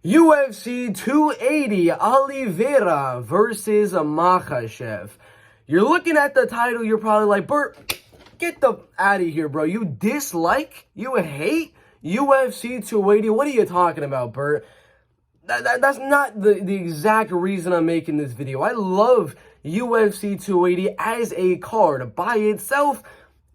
UFC 280, Oliveira versus Makhachev. You're looking at the title, you're probably like, Bert, get the out of here, bro. You dislike, you hate UFC 280? What are you talking about, Bert? That's not the exact reason I'm making this video. I love UFC 280 as a card by itself.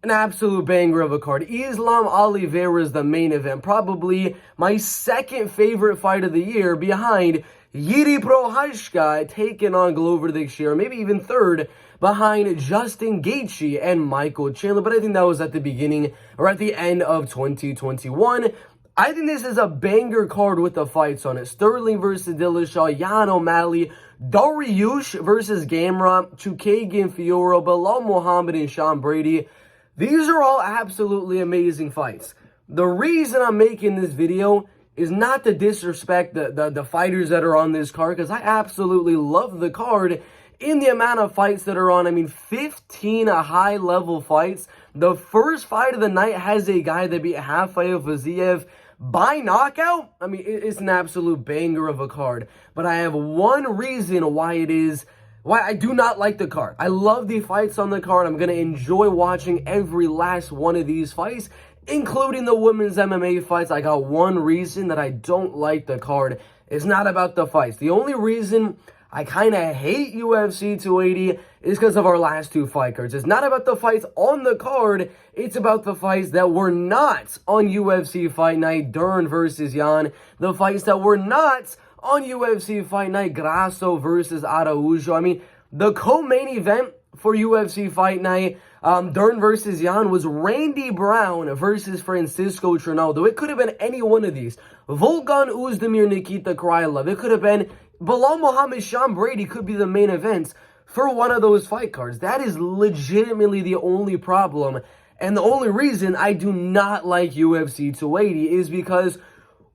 An absolute banger of a card. Islam Oliveira is the main event. Probably my second favorite fight of the year behind Yuri Prochazka taking on Glover Teixeira. Maybe even third behind Justin Gaethje and Michael Chandler. But I think that was at the beginning or at the end of 2021. I think this is a banger card with the fights on it. Sterling versus Dillashaw, Jan O'Malley, Dariush versus Gamrot, Chukagian Fiora, Bilal Muhammad and Sean Brady. These are all absolutely amazing fights. The reason I'm making this video is not to disrespect the fighters that are on this card, because I absolutely love the card in the amount of fights that are on. I mean, 15 high-level fights. The first fight of the night has a guy that beat Rafael Fiziev by knockout. I mean, it's an absolute banger of a card. But I have one reason why I do not like the card. I love the fights on the card. I'm going to enjoy watching every last one of these fights, including the women's MMA fights. I got one reason that I don't like the card. It's not about the fights. The only reason I kind of hate UFC 280 is because of our last two fight cards. It's not about the fights on the card. It's about the fights that were not on UFC Fight Night. Dern versus Jan. The fights that were not on UFC Fight Night, Grasso versus Araujo. I mean, the co-main event for UFC Fight Night, Dern versus Jan, was Randy Brown versus Francisco Trinaldo. It could have been any one of these. Volkan Oezdemir, Nikita Krylov. It could have been Bilal Muhammad, Sean Brady could be the main events for one of those fight cards. That is legitimately the only problem. And the only reason I do not like UFC 280 is because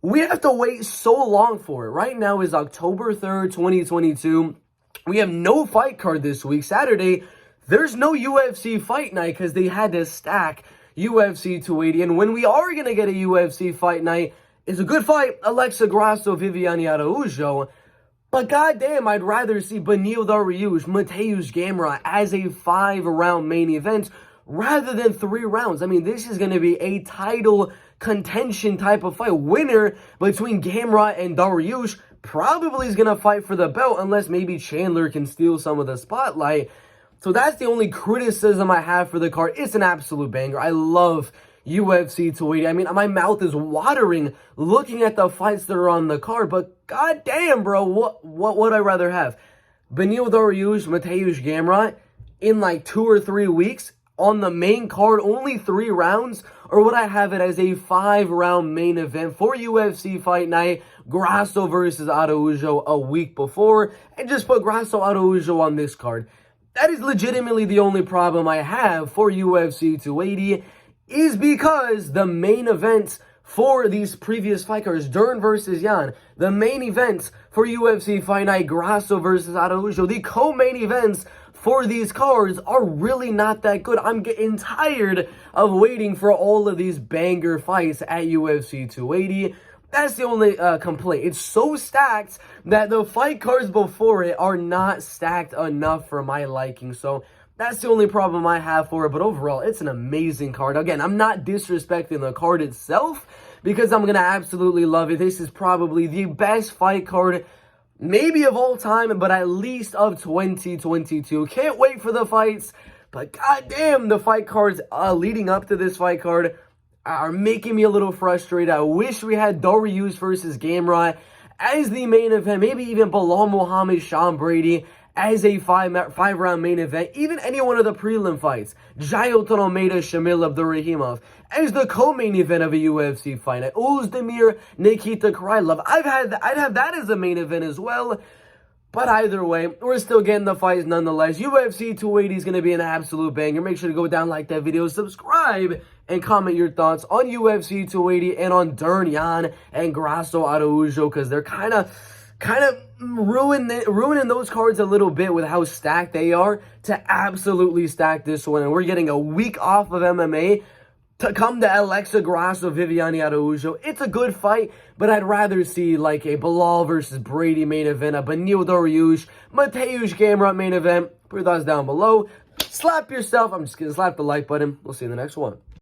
we have to wait so long for it. Right now is October 3rd, 2022. We have no fight card this week. Saturday, there's no UFC Fight Night because they had to stack UFC 280. And when we are going to get a UFC Fight Night, it's a good fight. Alexa Grasso, Viviane Araujo. But goddamn, I'd rather see Beneil Dariush, Mateusz Gamrot as a 5-round main event rather than 3 rounds. I mean, this is going to be a title contention type of fight. Winner between Gamrot and Dariush probably is going to fight for the belt unless maybe Chandler can steal some of the spotlight. So that's the only criticism I have for the card. It's an absolute banger. I love UFC 280. I mean, my mouth is watering looking at the fights that are on the card, but goddamn, bro, what would I rather have? Beneil Dariush, Mateusz Gamrot in like 2 or 3 weeks on the main card, only 3 rounds? Or would I have it as a 5-round main event for UFC Fight Night, Grasso versus Araujo a week before, and just put Grasso Araujo on this card? That is legitimately the only problem I have for UFC 280, is because the main events for these previous fight cards, Dern versus Jan, the main events for UFC Fight Night, Grasso versus Araujo, the co-main events for these cards are really not that good. I'm getting tired of waiting for all of these banger fights at UFC 280. That's the only complaint. It's so stacked that the fight cards before it are not stacked enough for my liking. So that's the only problem I have for it. But overall, it's an amazing card. Again, I'm not disrespecting the card itself because I'm going to absolutely love it. This is probably the best fight card maybe of all time, but at least of 2022. Can't wait for the fights, but goddamn, the fight cards leading up to this fight card are making me a little frustrated. I wish we had Dariush versus Gamrot as the main event, maybe even Bilal Muhammad, Sean Brady as a 5-round main event, even any one of the prelim fights, Jailton Almeida, Shamil Abdurrahimov, as the co-main event of a UFC fight night, Oezdemir, Nikita Krylov. I'd have that as a main event as well. But either way, we're still getting the fights nonetheless. UFC 280 is going to be an absolute banger. Make sure to go down, like that video, subscribe, and comment your thoughts on UFC 280 and on Dern Jan and Grasso Araujo, because they're kind of ruining those cards a little bit with how stacked they are to absolutely stack this one. And we're getting a week off of MMA to come to Alexa Grasso, Viviane Araújo. It's a good fight, but I'd rather see like a Bilal versus Brady main event, a Beneil Dariush, Mateusz Gamrot main event. Put your thoughts down below. Slap yourself. I'm just going to slap the like button. We'll see you in the next one.